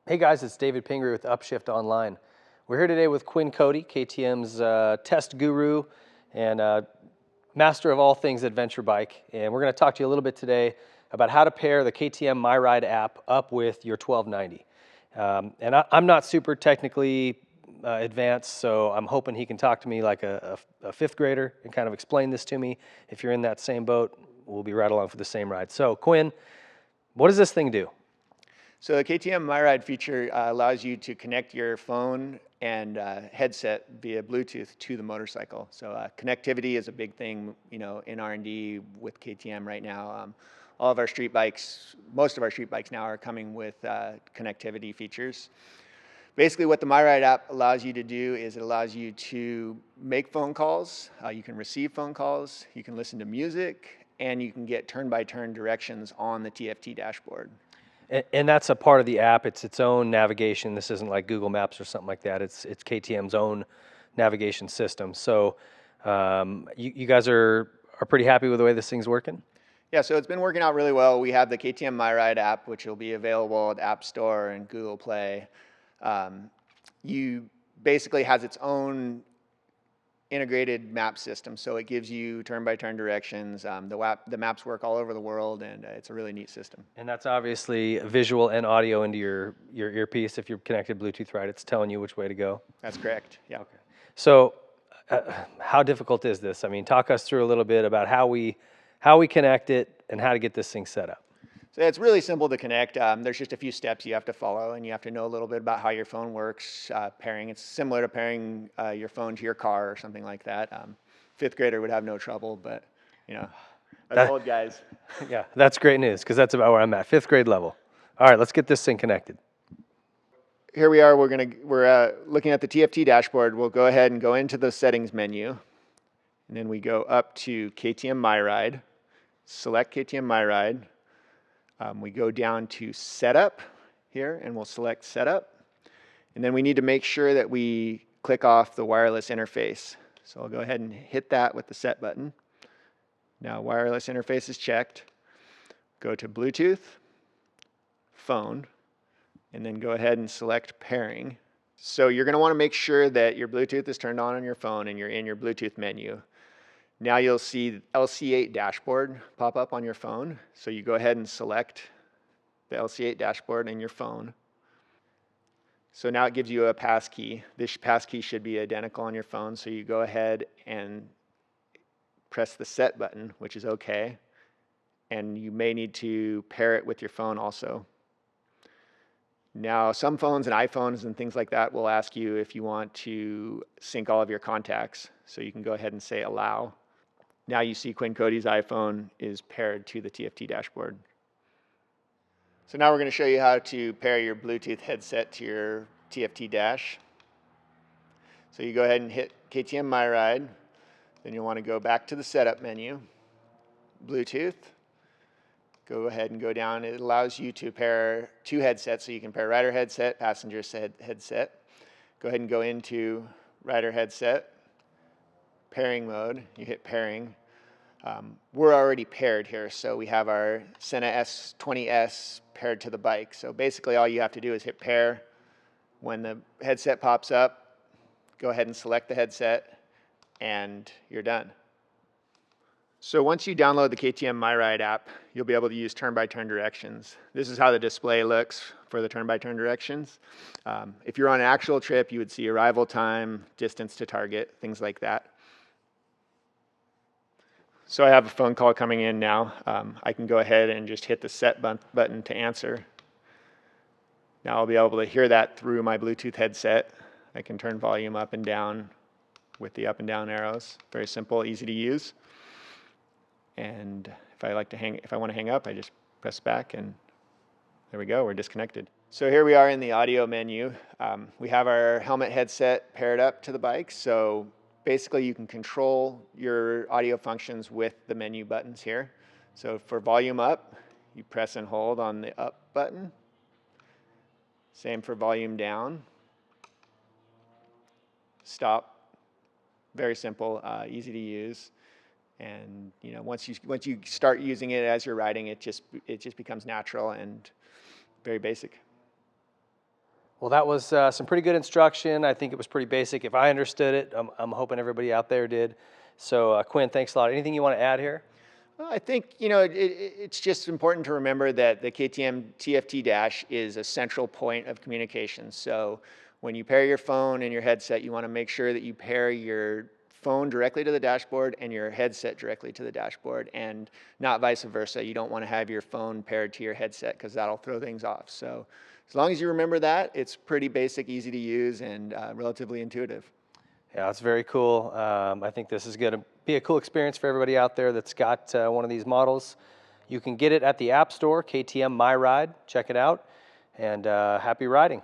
Hey guys, it's David Pingree with Upshift Online. We're here today with Quinn Cody, KTM's test guru and master of all things adventure bike. And we're going to talk to you a little bit today about how to pair the KTM My Ride app up with your 1290. I'm not super technically advanced, so I'm hoping he can talk to me like a fifth grader and kind of explain this to me. If you're in that same boat, we'll be right along for the same ride. So Quinn, what does this thing do? So the KTM My Ride feature allows you to connect your phone and headset via Bluetooth to the motorcycle. So connectivity is a big thing, in R&D with KTM right now. All of our street bikes, most of our street bikes now are coming with connectivity features. Basically, what the My Ride app allows you to do is it allows you to make phone calls. You can receive phone calls. You can listen to music, and you can get turn-by-turn directions on the TFT dashboard. And that's a part of the app. It's its own navigation. This isn't like Google Maps or something like that. It's KTM's own navigation system. So you guys are pretty happy with the way this thing's working? Yeah, so it's been working out really well. We have the KTM My Ride app, which will be available at App Store and Google Play. You basically has its own integrated map system, so it gives you turn-by-turn directions. The maps work all over the world, and it's a really neat system. And that's obviously visual and audio into your earpiece. If you're connected Bluetooth, right, it's telling you which way to go. That's correct, yeah. Okay. So how difficult is this? I mean, talk us through a little bit about how we connect it and how to get this thing set up. So it's really simple to connect. There's just a few steps you have to follow, and you have to know a little bit about how your phone works. Pairing, it's similar to pairing your phone to your car or something like that. Fifth grader would have no trouble, but us old guys. Yeah, that's great news because that's about where I'm at, fifth grade level. All right, let's get this thing connected. Here we are. We're looking at the TFT dashboard. We'll go ahead and go into the settings menu, and then we go up to KTM My Ride. Select KTM My Ride. We go down to Setup here, and we'll select Setup. And then we need to make sure that we click off the wireless interface. So I'll go ahead and hit that with the Set button. Now wireless interface is checked. Go to Bluetooth, Phone, and then go ahead and select Pairing. So you're going to want to make sure that your Bluetooth is turned on your phone and you're in your Bluetooth menu. Now you'll see LC8 dashboard pop up on your phone. So you go ahead and select the LC8 dashboard in your phone. So now it gives you a passkey. This passkey should be identical on your phone. So you go ahead and press the Set button, which is OK. And you may need to pair it with your phone also. Now, some phones and iPhones and things like that will ask you if you want to sync all of your contacts. So you can go ahead and say Allow. Now you see Quinn Cody's iPhone is paired to the TFT dashboard. So now we're going to show you how to pair your Bluetooth headset to your TFT dash. So you go ahead and hit KTM My Ride. Then you'll want to go back to the Setup menu, Bluetooth. Go ahead and go down. It allows you to pair two headsets, so you can pair rider headset, passenger headset. Go ahead and go into rider headset, pairing mode. You hit pairing. We're already paired here, so we have our Senna S20S paired to the bike. So basically all you have to do is hit pair. When the headset pops up, go ahead and select the headset, and you're done. So once you download the KTM My Ride app, you'll be able to use turn-by-turn directions. This is how the display looks for the turn-by-turn directions. If you're on an actual trip, you would see arrival time, distance to target, things like that. So I have a phone call coming in now. I can go ahead and just hit the Set button to answer. Now I'll be able to hear that through my Bluetooth headset. I can turn volume up and down with the up and down arrows. Very simple, easy to use. And if I want to hang up, I just press back, and there we go, we're disconnected. So here we are in the audio menu. We have our helmet headset paired up to the bike. So basically you can control your audio functions with the menu buttons here. So for volume up, you press and hold on the up button. Same for volume down. Stop. Very simple, easy to use. And once you start using it as you're riding, it just becomes natural and very basic. Well, that was some pretty good instruction. I think it was pretty basic. If I understood it, I'm hoping everybody out there did. So, Quinn, thanks a lot. Anything you want to add here? Well, I think, it's just important to remember that the KTM TFT Dash is a central point of communication. So when you pair your phone and your headset, you want to make sure that you pair your phone directly to the dashboard and your headset directly to the dashboard, and not vice versa. You don't want to have your phone paired to your headset because that'll throw things off. So as long as you remember that, it's pretty basic, easy to use, and relatively intuitive. Yeah, it's very cool. I think this is going to be a cool experience for everybody out there that's got one of these models. You can get it at the App Store, KTM My Ride. Check it out, and happy riding.